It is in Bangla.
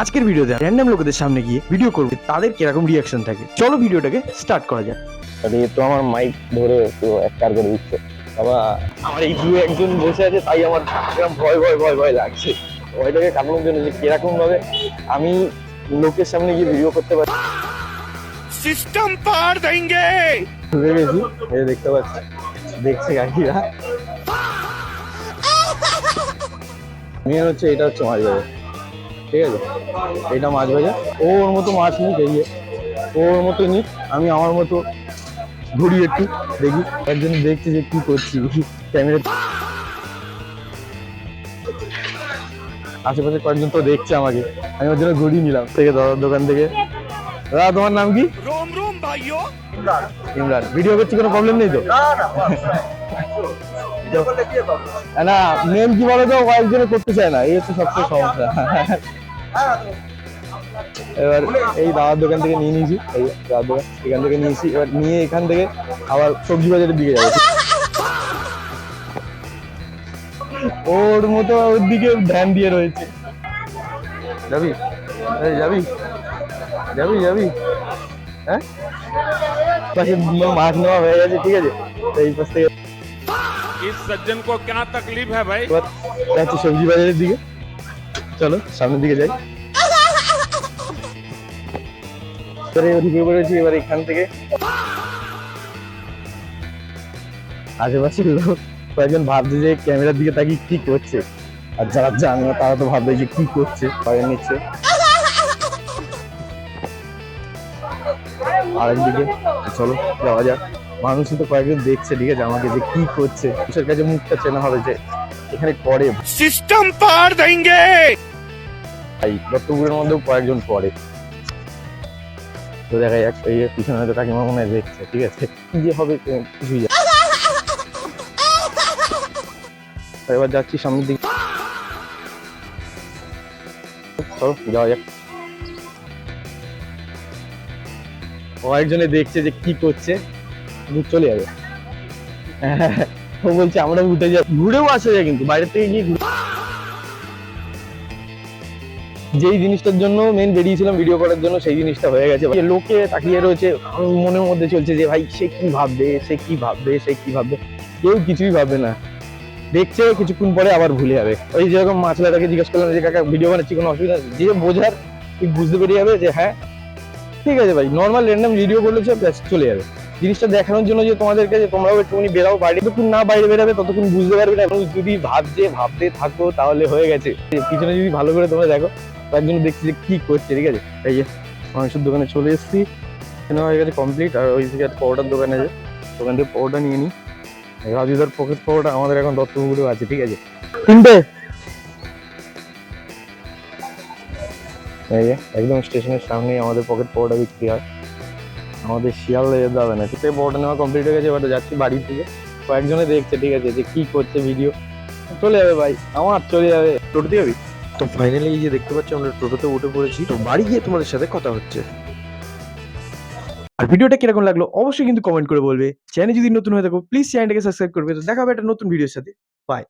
আজকের ভিডিওতে র্যান্ডম লোকেদের সামনে গিয়ে ভিডিও করবে, তাদের কিরকম রিয়াকশন থাকে। চলো ভিডিওটাকে স্টার্ট করা যাক। আরে তো আমার মাইক ধরে একটু একটার করে দিচ্ছে বাবা। আমার এই দু একজন বসে আছে, তাই আমার এরকম ভয় ভয় ভয় ভয় লাগছে। ভয়টাকে কাটানোর জন্য যে কিরকম ভাবে আমি লোকের সামনে গিয়ে ভিডিও করতে পারি, सिस्टम पार देंगे। ভুলে গেছি। এই দেখতে পাচ্ছি, দেখছে কাকিরা। মেন হচ্ছে এটা হচ্ছে মাছ ভাজা, ঠিক আছে? এটা মাছ ভাজা, ও ওর মতো মাছ নিক, এই যে ও ওর মতো নিক, আমি আমার মতো ঘুরি একটু দেখি। একজন দেখছে যে কি করছি ক্যামেরা, আশেপাশে কয়েকজন তো দেখছে আমাকে, আমি ওর জন্য ঘুরিয়ে নিলাম থেকে দাদার দোকান থেকে। দাদা তোমার নাম কি? रोम रोम भाइयों। ইমরান। ভিডিও করছি, কোনো প্রবলেম নেই তো? না, মেন কি বলো তো, কয়েকজনে করতে চায় না, এই হচ্ছে সবচেয়ে সমস্যা। এবার এই দাদার দোকান থেকে নিয়ে নিয়েছি, এই দাদার দোকান এখান থেকে নিয়েছি। এবার নিয়ে এখান থেকে আবার সবজি বাজারের দিকে যাবো। ওর মতো ওর দিকে ধ্যান দিয়ে রয়েছে। যাবি? এই যাবি যাবি যাবি হ্যাঁ, পাশে মাছ নেওয়া হয়ে গেছে, ঠিক আছে? এই পাশ থেকে इस सज्जन को क्या तकलीफ है भाई? এবার যাচ্ছি সবজি বাজারের দিকে। চলো সামনের দিকে যাই। ঢুকে পড়েছি। এবার এখান থেকে আশেপাশের লোক কয়েকজন ভাবছে যে ক্যামেরার দিকে তাকিয়ে কি করছে, আর যারা জানে না তারা তো ভাববে যে কি করছে, বাইরে নিচ্ছে। আরেকদিকে চলো যাওয়া যাক। মানুষ তো কয়েকজন দেখছে, ঠিক আছে, আমাকে যে কি করছে। মানুষের কাছে মুখটা চেনা হবে যে এখানে করে। सिस्टम पार देंगे। ভাই দত্তপুরের মধ্যেও কয়েকজন পড়ে, তো দেখা যাক। এই পিছনে হয়তো কাকিমা মনে হয় দেখছে, ঠিক আছে, কি যে হবে কিছুই জানি না। এবার যাচ্ছি সামনের দিকে, চলো যাওয়া যাক। কয়েকজনে দেখছে যে কি করছে, চলে যাবে। ও বলছে আমরা উঠে যাই, ঘুরেও আসা যায় কিন্তু বাইরে থেকে গিয়ে ঘুরে। যেই জিনিসটার জন্য মেন বেরিয়েছিলাম ভিডিও করার জন্য, সেই জিনিসটা হয়ে গেছে। লোকে তাকিয়ে রয়েছে, মনের মধ্যে চলছে যে ভাই সে কি ভাববে, সে কি ভাববে, সে কি ভাববে। কেউ কিছুই ভাববে না, দেখছে, কিছুক্ষণ পরে আবার ভুলে যাবে। ওই যেরকম মাছলাটাকে জিজ্ঞেস করলাম যে কাকা ভিডিও বানাচ্ছি, কোনো অসুবিধা নেই, যে বোঝার ঠিক বুঝতে পেরে যাবে যে হ্যাঁ ঠিক আছে ভাই, নর্মাল র্যান্ডম ভিডিও করলেছে, চলে যাবে। জিনিসটা দেখানোর জন্য যে তোমাদেরকে, যে তোমরাও একটুখানি বেরাও বাইরে, যতক্ষণ না বাইরে বেরাবে ততক্ষণ বুঝতে পারবে না। যদি ভাবতে থাকো তাহলে হয়ে গেছে। পিছনে যদি ভালো করে তোমরা দেখো, তার জন্য দেখছি যে কি করছে, ঠিক আছে? এই যে মাংসের দোকানে চলে এসেছি, এখানে হয়ে গেছে কমপ্লিট। আর ওই থেকে একটা পাউডার দোকান আছে, দোকান থেকে পাউডার নিয়ে নিই। রাজুদার পকেট পাউডার আমাদের এখন দত্তপুরেও আছে, ঠিক আছে? তিনটে এই যে একদম স্টেশনের সামনেই আমাদের পকেট পাউডার বিক্রি হয়। আমাদের শিয়ালদা যেতে হবে না। ঠিক আছে, পাউডার নেওয়া কমপ্লিট হয়ে গেছে। এবার যাচ্ছি বাড়ির দিকে। কয়েকজনে দেখছে, ঠিক আছে, যে কি করছে ভিডিও। চলে যাবে ভাই, আমার চলে যাবে। টোটোতে যাবি? তো ফাইনালি এই যে দেখতে পাচ্ছ আমরা টোটোতে উঠে পড়েছি। তো বাড়ি গিয়ে তোমাদের সাথে কথা হচ্ছে। আর ভিডিওটা কিরকম লাগলো অবশ্যই কিন্তু কমেন্ট করে বলবে। চ্যানেল যদি নতুন হয়ে থাকো প্লিজ চ্যানেলটাকে সাবস্ক্রাইব করবে। তো দেখা হবে একটা নতুন ভিডিওর সাথে। বাই।